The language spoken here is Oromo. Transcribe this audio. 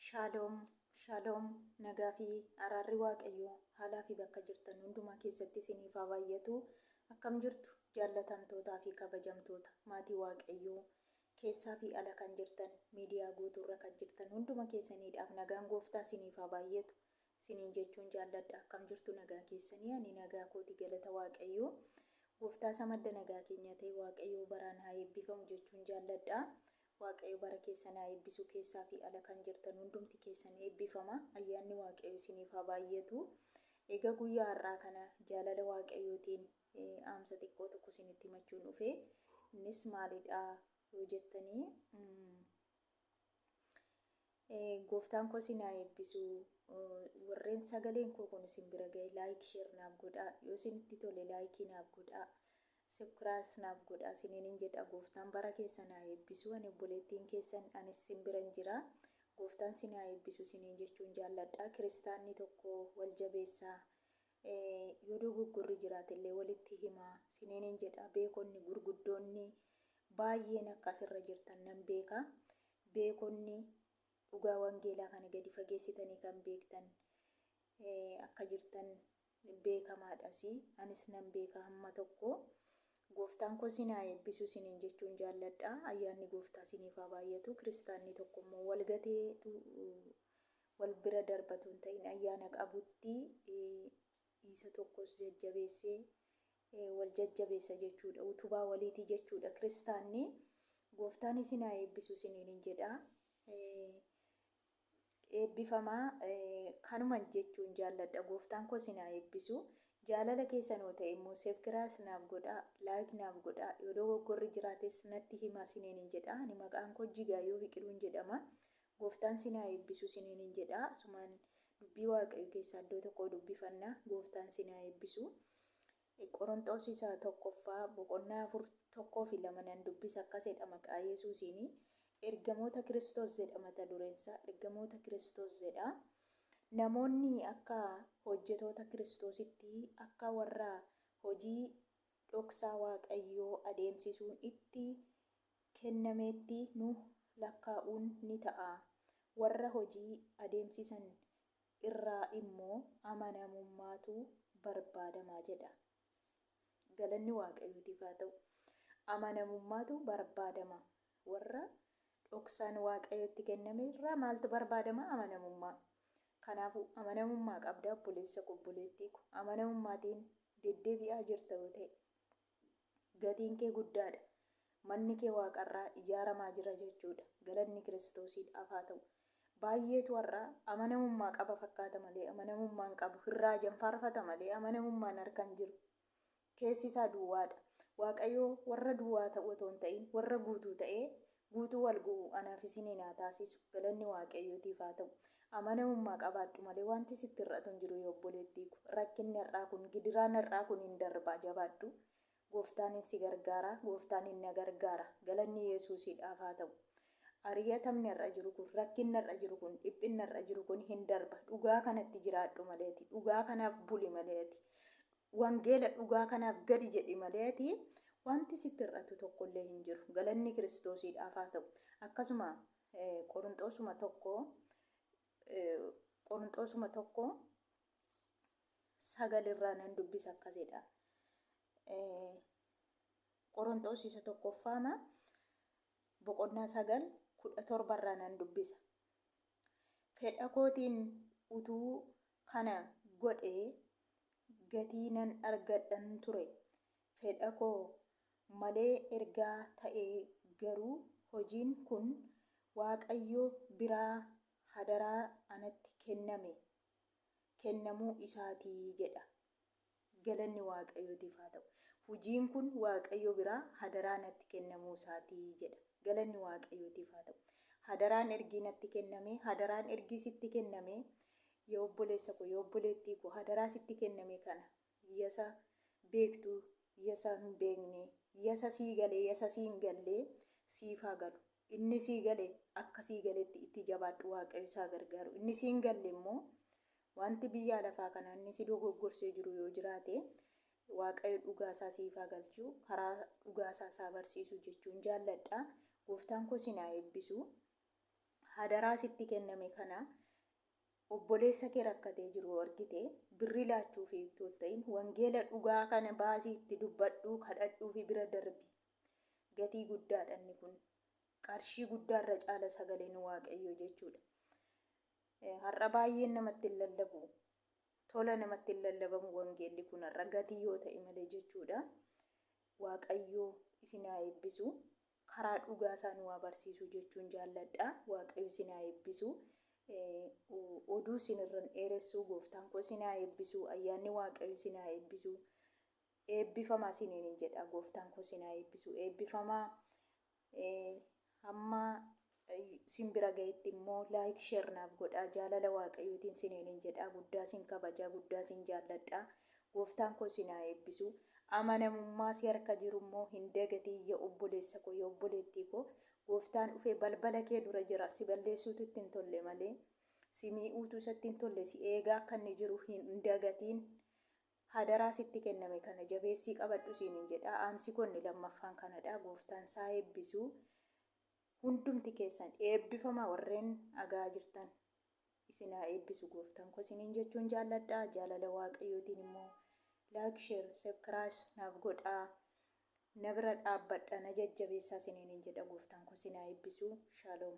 Shaaloom, shaaloom, nagaa fi araarri waaqayyoo haalaa fi bakka jirtan hundumaa keessatti isiniif haa baay'atu. Akkam jirtu jaallatamtootaa fi kabajamtoota maatii waaqayyoo keessaa fi ala kan jirtan miidiyaa guutuurra kan jirtan hunduma keessaniidhaaf nagaan gooftaa isiniif haa baay'atu. Isiniin jechuun jaalladha. Akkam jirtu nagaa keessanii ani nagaa kooti galata waaqayyoo. Gooftaa isa madda nagaa keenya ta'e waaqayyoo baraan haa eebbifamu jechuun jaalladha. Waaqayyo bara keessan haa eebbisu keessaa fi ala kan jirtan hundumti keessan eebbifama. Ayyaanni waaqayyo isiniif haa baay'atu. Egaa guyyaa har'aa kana jaalala waaqayyootiin dhaamsa xiqqoo tokko isinitti himachuun dhufe. Innis maalidha yoo jettanii gooftaan koo isin haa eebbisu. Warreen sagaleen koo kun isin bira ga'e laayik sheer naaf godhaa. Yoo isinitti tole laayikii naaf godhaa. Subscribe naaf godhaa isiniin jedha. Gooftaan bara keessan haa eebbisu. Ani obboleettiin keessan anis isin bira jira. Gooftaan isin haa eebbisu isiniin jechuun jaalladha. Kiristaanni tokko wal jabeessaa. Yoo dogoggorri jiraatellee walitti himaa isiniin jedha. Beekonni gurguddoonni baay'een akka asirra jirtan nan beeka. Beekonni dhugaa wangeelaa kana gadi fageessitanii kan beektan akka jirtan beekamaadhas. Anis nan beeka hamma tokko. Gooftaan koo isin haa eebbisu isiniin jechuun jaalladha. Ayyaanni gooftaa isiniif haa baay'atu. Kiristaanni tokko immoo wal gateetu wal bira darbatu hin ta'in ayyaana qabutti isa tokkos jajjabeessee wal jajjabeessa jechuudha. Utubaa waliiti jechuudha. Kiristaanni gooftaan isin haa eebbisu isiniin jedha. Eebbifamaa kanuma jechuun jaalladha. Gooftaan koo isin haa eebbisu. Jaalala keessan yoo ta'e immoo subscribe naaf godhaa, like naaf godhaa. Yoo dogoggorri jiraates natti himaa isiniin jedha. Ani maqaan koo Jigaayyoo Fiqiruun jedhama. Gooftaan isin haa eebbisu isiniin jedha. Asumaan dubbii waaqayyo keessaa iddoo tokko dubbifanna. Gooftaan isin haa eebbisu. Qorontos isa tokkoffaa boqonnaa 4:1-2 nan dubbisa akkas jedha maqaa Yesuusiin. Ergamoota Kiristoos jedha mata dureensaa. Ergamoota Kiristoos jedha. Namoonni akka hojjetoota Kiristoositti akka warra hojii dhoksaa waaqayyoo adeemsisuun itti kennameetti nu lakkaa'uun ni ta'a. Warra hojii adeemsisan irraa immoo amanamummaatu barbaadama jedha. Galanni waaqayyootiif haa ta'u. Amanamummaatu barbaadama. Warra dhoksaan waaqayyootti kenname irraa maaltu barbaadama? Amanamummaa. Kanaafuu amanamummaa qabda obboleessa obboleettii ko. Amanamummaatiin deddeebi'aa jirta yoo ta'e gatiin kee guddaadha. Manni kee waaqarraa ijaaramaa jira jechuudha. Galanni Kiristoosiidhaaf haa ta'u. Baay'eetu har'a amanamummaa qaba fakkaata malee amanamummaan qabu irraa janfaarfata malee amanamummaan harkaan jiru. Keessi isaa duwwaadha. Waaqayyoo warra duwwaa ta'u otoo hin ta'in warra guutuu ta'ee guutuu wal gu'u anaaf isiniin haa taasisu. Galanni waaqayyootiif haa ta'u. Amanamummaa qabaadhu malee wanti sitti hir'atu hin jiru yoo obboleettii ko. Rakkinni har'aa kun gidiraan har'aa kun hin darbaa jabaadhu. Gooftaan si gargaara. Gooftaan na gargaara. Galanni Yesuusiidhaaf haa ta'u. Ariyatamni har'a jiru kun rakkinni har'a jiru kun dhiphinni har'a jiru kun hin darba. Dhugaa kanatti jiraadhu maleeti. Dhugaa kanaaf buli maleeti. Wangeela dhugaa kanaaf gadi jedhi maleeti. Wanti sitti hir'atu tokkollee hin jiru. Galanni Kiristoosiidhaaf haa ta'u. Akkasuma Qoronxoosuma tokko sagalirraa nan dubbisa akkas jedha. Qoronxoos isa tokkoffaama boqonnaa 9:17 nan dubbisa. Fedha kootiin utuu kana godhee gatii nan argadhan ture. Fedha koo malee ergaa ta'ee garuu hojiin kun waaqayyo biraa hadaraa anatti kennamuu isaatii jedha. Galanni waaqayyootiif haa ta'u. Hojiin kun waaqayyo biraa hadaraa natti kennamuu isaatii jedha. Galanni waaqayyootiif haa ta'u. Hadaraan ergii natti kenname, hadaraan ergii sitti kenname yoo obboleessa koo yoo obboleettii koo hadaraa sitti kenname kana yasa beektu yasa hin beekne yasa sii galee yasa sii hin gallee siif haa galu. Inni sii gale akka sii galetti itti jabaadhu waaqayyo isaa gargaaru. Inni sii hin galle immoo wanti biyya lafaa kanaa inni si dogoggorsee jiru yoo jiraate waaqayyo dhugaa isaa siif haa galchu. Karaa dhugaa isaa barsiisu jechuun jaalladha. Gooftaan koo isin haa eebbisu. hadaraa sitti kenname kana obboleessa kee rakkatee jiru argite birri laachuuf itoo ta'in wangeela dhugaa kana baasii itti dubbadhuu kadhadhuu fi bira darbi. Gatii guddaadha inni kun. Qarshii guddaarra caala sagaleen waaqayyoo jechuudha. Har'a baay'een namatti hin lallabu. Tola namatti hin lallabamu wangeelli kun har'a gatii yoo ta'e malee jechuudha. Waaqayyoo isin haa eebbisu. Karaa dhugaa isaa nu haa barsiisu jechuun jaalladha. Waaqayyo isin haa eebbisu. Oduu isinirra hin dheeressu. Gooftaan koo isin haa eebbisu. Ayyaanni waaqayyo isin haa eebbisu. Eebbifamaa isiniin jedha. Gooftaan koo isin haa eebbisu. Eebbifamaa hamma isin bira gahetti immoo laayik sheer naaf godhaa. Jaalala waaqayyootiin isiniin jedha. Guddaa isin kabajaa. Guddaa isin jaalladha. Gooftaan koo isin haa eebbisu. Amanamummaa si harka jiru immoo hin dagatii yaa obboleessa koo yaa obboleettii koo. Gooftaan dhufee balbala kee dura jira. Si balleessuutu itti hin tolle malee. Si miidhuutu isatti hin tolle. Si eegaa akka inni jiru hin dagatiin. Hadaraa sitti kenname kana jabeessii qabadhu isiniin jedha. Aamsi konni lammaffaan kanadha. Gooftaan isaa eebbisu. Hundumti keessan eebbifamaa warreen dhagaa jirtan isin haa eebbisu gooftaan koo isiniin jechuun jaalladha. Jaalala waaqayyootiin immoo laayik sheer sabskiraayib naaf godhaa. Na bira dhaabbadha na jajjabeessaa isiniin jedha. Gooftaan koo isin haa eebbisu. Shaaloom.